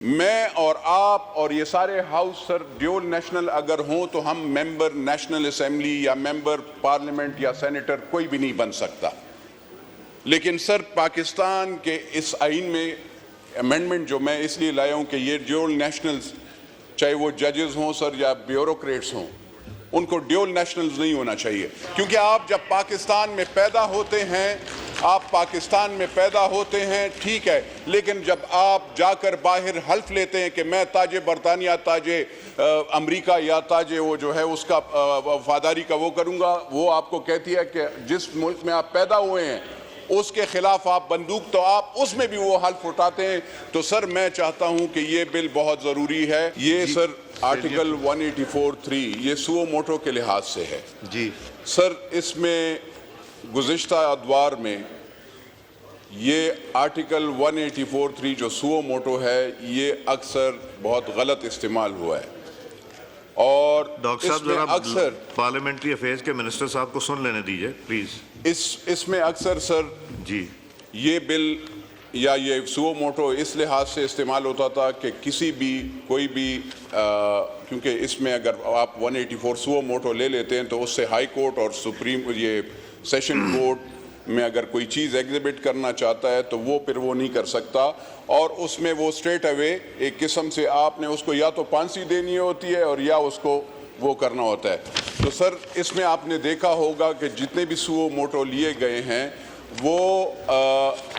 میں اور آپ اور یہ سارے ہاؤس سر ڈیول نیشنل اگر ہوں تو ہم ممبر نیشنل اسمبلی یا ممبر پارلیمنٹ یا سینیٹر کوئی بھی نہیں بن سکتا. لیکن سر پاکستان کے اس آئین میں امینڈمنٹ جو میں اس لیے لایا ہوں کہ یہ ڈیول نیشنلز چاہے وہ ججز ہوں سر یا بیوروکریٹس ہوں ان کو ڈیول نیشنلز نہیں ہونا چاہیے. کیونکہ آپ جب پاکستان میں پیدا ہوتے ہیں ٹھیک ہے، لیکن جب آپ جا کر باہر حلف لیتے ہیں کہ میں تاج برطانیہ تاج امریکہ یا تاج وہ جو ہے اس کا وفاداری کا وہ کروں گا، وہ آپ کو کہتی ہے کہ جس ملک میں آپ پیدا ہوئے ہیں اس کے خلاف آپ بندوق تو آپ اس میں بھی وہ حلف اٹھاتے ہیں. تو سر میں چاہتا ہوں کہ یہ بل بہت ضروری ہے. یہ سر آرٹیکل 184(3) یہ سو موٹو کے لحاظ سے ہے. جی سر اس میں گزشتہ ادوار میں یہ آرٹیکل 184(3) جو سو موٹو ہے یہ اکثر بہت غلط استعمال ہوا ہے. اور ڈاکٹر صاحب ذرا اکثر پارلیمنٹری افیئرز کے منسٹر صاحب کو سن لینے دیجئے پلیز. اس میں اکثر سر جی یہ بل یا یہ سو موٹو اس لحاظ سے استعمال ہوتا تھا کہ کسی بھی کوئی بھی کیونکہ اس میں اگر آپ 184 سو موٹو لے لیتے ہیں تو اس سے ہائی کورٹ اور سپریم یہ سیشن کورٹ میں اگر کوئی چیز ایگزیبٹ کرنا چاہتا ہے تو وہ پھر وہ نہیں کر سکتا، اور اس میں وہ اسٹریٹ اوے ایک قسم سے آپ نے اس کو یا تو پھانسی دینی ہوتی ہے اور یا اس کو وہ کرنا ہوتا ہے. تو سر اس میں آپ نے دیکھا ہوگا کہ جتنے بھی سو موٹو لیے گئے ہیں وہ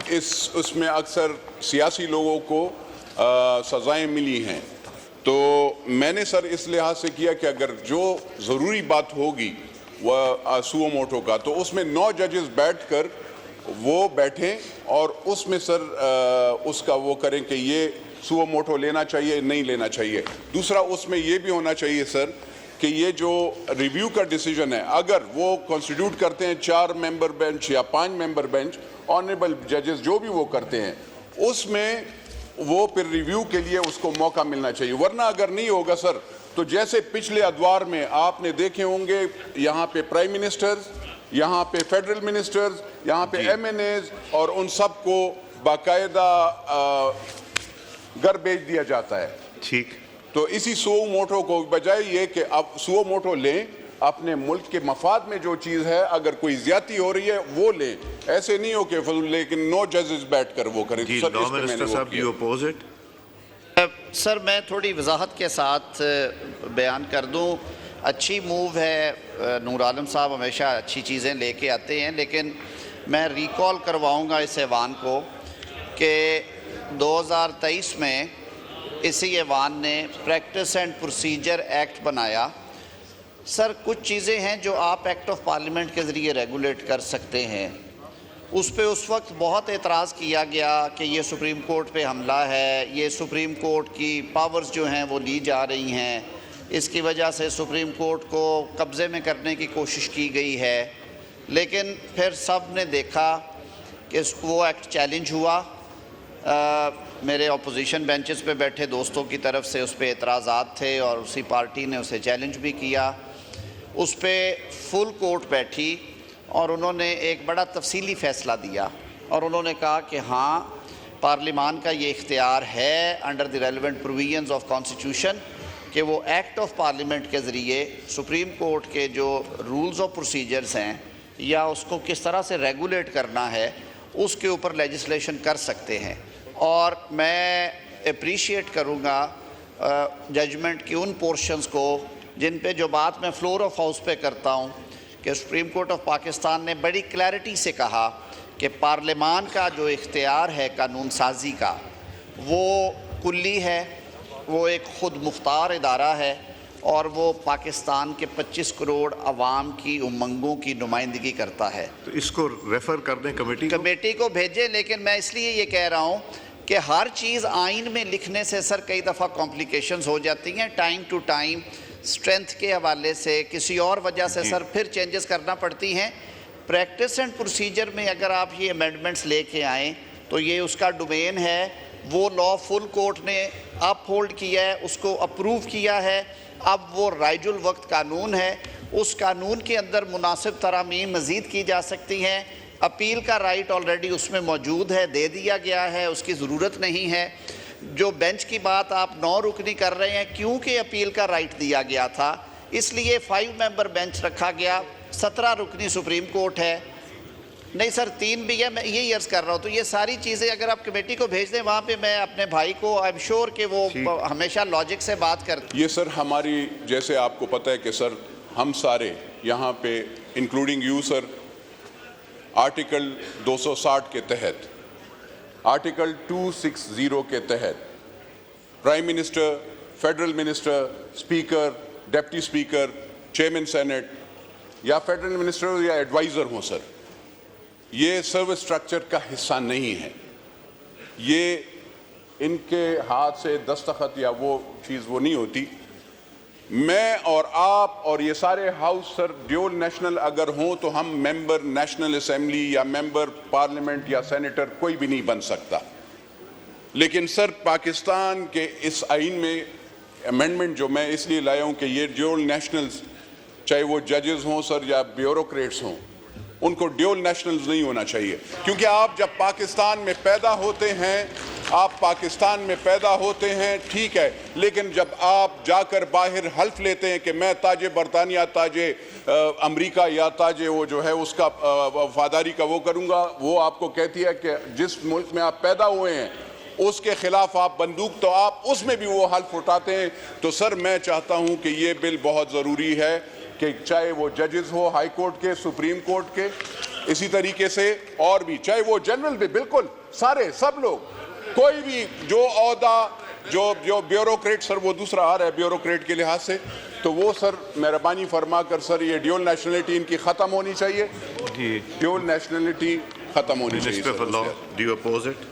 اس میں اکثر سیاسی لوگوں کو سزائیں ملی ہیں. تو میں نے سر اس لحاظ سے کیا کہ اگر جو ضروری بات ہوگی وہ سو موٹو کا تو اس میں 9 ججز بیٹھ کر وہ بیٹھیں اور اس میں سر اس کا وہ کریں کہ یہ سو موٹو لینا چاہیے نہیں لینا چاہیے. دوسرا اس میں یہ بھی ہونا چاہیے سر کہ یہ جو ریویو کا ڈیسیجن ہے اگر وہ کانسٹیٹیوٹ کرتے ہیں 4 ممبر بینچ یا 5 ممبر بینچ آنریبل ججز جو بھی وہ کرتے ہیں اس میں وہ پھر ریویو کے لیے اس کو موقع ملنا چاہیے. ورنہ اگر نہیں ہوگا سر تو جیسے پچھلے ادوار میں آپ نے دیکھے ہوں گے یہاں پہ پرائم منسٹرز، یہاں پہ فیڈرل منسٹرز، یہاں پہ ایم این ایز اور ان سب کو باقاعدہ گھر بھیج دیا جاتا ہے. ٹھیک. تو اسی سو موٹو کو بجائے یہ کہ آپ سو موٹو لیں اپنے ملک کے مفاد میں جو چیز ہے اگر کوئی زیادتی ہو رہی ہے وہ لیں، ایسے نہیں ہو کہ لیکن 9 ججز بیٹھ کر وہ کریں. سر میں تھوڑی وضاحت کے ساتھ بیان کر دوں. اچھی موو ہے، نور عالم صاحب ہمیشہ اچھی چیزیں لے کے آتے ہیں، لیکن میں ریکال کرواؤں گا اس ایوان کو کہ 2023 میں اسی ایوان نے پریکٹس اینڈ پروسیجر ایکٹ بنایا. سر کچھ چیزیں ہیں جو آپ ایکٹ آف پارلیمنٹ کے ذریعے ریگولیٹ کر سکتے ہیں. اس پہ اس وقت بہت اعتراض کیا گیا کہ یہ سپریم کورٹ پہ حملہ ہے، یہ سپریم کورٹ کی پاورز جو ہیں وہ لی جا رہی ہیں، اس کی وجہ سے سپریم کورٹ کو قبضے میں کرنے کی کوشش کی گئی ہے. لیکن پھر سب نے دیکھا کہ وہ ایکٹ چیلنج ہوا. میرے اپوزیشن بینچز پہ بیٹھے دوستوں کی طرف سے اس پہ اعتراضات تھے اور اسی پارٹی نے اسے چیلنج بھی کیا. اس پہ فل کورٹ بیٹھی اور انہوں نے ایک بڑا تفصیلی فیصلہ دیا اور انہوں نے کہا کہ ہاں پارلیمان کا یہ اختیار ہے under the relevant provisions of constitution کہ وہ ایکٹ آف پارلیمنٹ کے ذریعے سپریم کورٹ کے جو رولز آف پروسیجرز ہیں یا اس کو کس طرح سے ریگولیٹ کرنا ہے اس کے اوپر لیجسلیشن کر سکتے ہیں. اور میں اپریشیٹ کروں گا ججمنٹ کی ان پورشنز کو جن پہ جو بات میں فلور آف ہاؤس پہ کرتا ہوں کہ سپریم کورٹ آف پاکستان نے بڑی کلیئرٹی سے کہا کہ پارلیمان کا جو اختیار ہے قانون سازی کا وہ کلی ہے، وہ ایک خود مختار ادارہ ہے اور وہ پاکستان کے 25 کروڑ عوام کی امنگوں کی نمائندگی کرتا ہے. تو اس کو ریفر کر دیں کمیٹی کو بھیجیں. لیکن میں اس لیے یہ کہہ رہا ہوں کہ ہر چیز آئین میں لکھنے سے سر کئی دفعہ کمپلیکیشنز ہو جاتی ہیں. ٹائم ٹو ٹائم اسٹرینتھ کے حوالے سے کسی اور وجہ سے سر پھر چینجز کرنا پڑتی ہیں. پریکٹس اینڈ پروسیجر میں اگر آپ یہ امینڈمنٹس لے کے آئیں تو یہ اس کا ڈومین ہے. وہ لا فل کورٹ نے اپ ہولڈ کیا ہے، اس کو اپروو کیا ہے. اب وہ رائج الوقت قانون ہے، اس قانون کے اندر مناسب ترامیم مزید کی جا سکتی ہیں. اپیل کا رائٹ آلریڈی اس میں موجود ہے، دے دیا گیا ہے، اس کی ضرورت نہیں ہے. جو بینچ کی بات آپ 9 رکنی کر رہے ہیں کیونکہ اپیل کا رائٹ دیا گیا تھا اس لیے 5 ممبر بینچ رکھا گیا. 17 رکنی سپریم کورٹ ہے. نہیں سر 3 بھی ہے, میں یہی عرض کر رہا ہوں. تو یہ ساری چیزیں اگر آپ کمیٹی کو بھیج دیں وہاں پہ میں اپنے بھائی کو آئی ایم شیور کہ وہ ہمیشہ لاجک سے بات کرتے. یہ سر ہماری, جیسے آپ کو پتہ ہے کہ سر ہم سارے یہاں پہ انکلوڈنگ یو سر, آرٹیکل 260 کے تحت, آرٹیکل 260 کے تحت prime minister, federal minister, speaker, deputy speaker, chairman senate یا فیڈرل منسٹر یا ایڈوائزر ہوں سر, یہ سروس اسٹرکچر کا حصہ نہیں ہے. یہ ان کے ہاتھ سے دستخط یا وہ چیز وہ نہیں ہوتی. میں اور آپ اور یہ سارے ہاؤس سر ڈیول نیشنل اگر ہوں تو ہم ممبر نیشنل اسمبلی یا ممبر پارلیمنٹ یا سینیٹر کوئی بھی نہیں بن سکتا. لیکن سر پاکستان کے اس آئین میں امینڈمنٹ جو میں اس لیے لایا ہوں کہ یہ ڈیول نیشنلز, چاہے وہ ججز ہوں سر یا بیوروکریٹس ہوں, ان کو ڈیول نیشنلز نہیں ہونا چاہیے. کیونکہ آپ جب پاکستان میں پیدا ہوتے ہیں, آپ پاکستان میں پیدا ہوتے ہیں ٹھیک ہے, لیکن جب آپ جا کر باہر حلف لیتے ہیں کہ میں تاج برطانیہ, تاج امریکہ یا تاج وہ جو ہے اس کا وفاداری کا وہ کروں گا, وہ آپ کو کہتی ہے کہ جس ملک میں آپ پیدا ہوئے ہیں اس کے خلاف آپ بندوق, تو آپ اس میں بھی وہ حلف اٹھاتے ہیں. تو سر میں چاہتا ہوں کہ یہ بل بہت ضروری ہے کہ چاہے وہ ججز ہو ہائی کورٹ کے, سپریم کورٹ کے, اسی طریقے سے اور بھی, چاہے وہ جنرل بھی, بالکل سارے سب لوگ, کوئی بھی جو عہدہ جو بیوروکریٹ سر وہ دوسرا آ رہا ہے بیوروکریٹ کے لحاظ سے, تو وہ سر مہربانی فرما کر سر یہ ڈیول نیشنلٹی ان کی ختم ہونی چاہیے. ڈیول نیشنلٹی ختم ہونی چاہیے. Minister for Law, do you oppose it?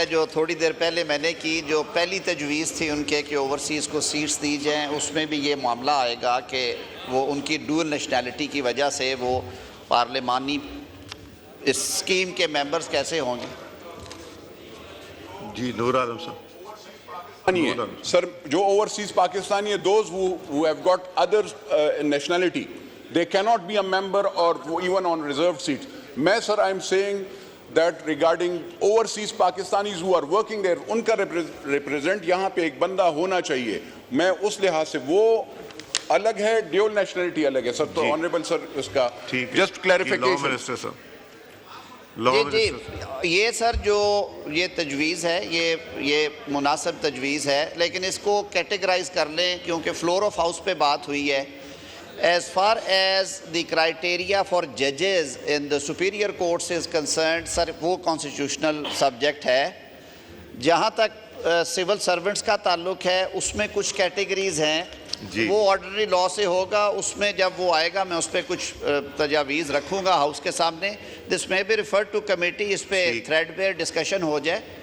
جو تھوڑی دیر پہلے میں نے کی, جو پہلی تجویز تھی ان کے کہ اوورسیز کو سیٹس دی جائیں, اس میں بھی یہ معاملہ آئے گا کہ وہ ان کی ڈول نیشنلٹی کی وجہ سے وہ پارلیمانی اس اسکیم کے ممبرز کیسے ہوں گے. جی نور عالم صاحب. سر جو اوورسیز پاکستانی ہے, those who have got other nationality, they cannot be a member or even on reserved seats. میں سر I am saying that regarding overseas Pakistanis who are working there, ان کا ریپریزنٹ یہاں پہ ایک بندہ ہونا چاہیے. میں اس لحاظ سے وہ الگ ہے, ڈیول نیشنلٹی الگ ہے سر. تو آنریبل سر اس کا جسٹ کلیریفیکیشن. جی یہ سر جو یہ تجویز ہے یہ مناسب تجویز ہے, لیکن اس کو کیٹیگرائز کر لیں کیونکہ فلور آف ہاؤس پہ بات ہوئی ہے. As far as the criteria for judges in the superior courts is concerned, sir, وہ constitutional subject ہے. جہاں تک civil servants کا تعلق ہے اس میں کچھ categories ہیں, وہ آرڈنری لا سے ہوگا. اس میں جب وہ آئے گا میں اس پہ کچھ تجاویز رکھوں گا ہاؤس کے سامنے. دس may be referred to committee, اس پہ تھریڈ پہ ڈسکشن ہو جائے.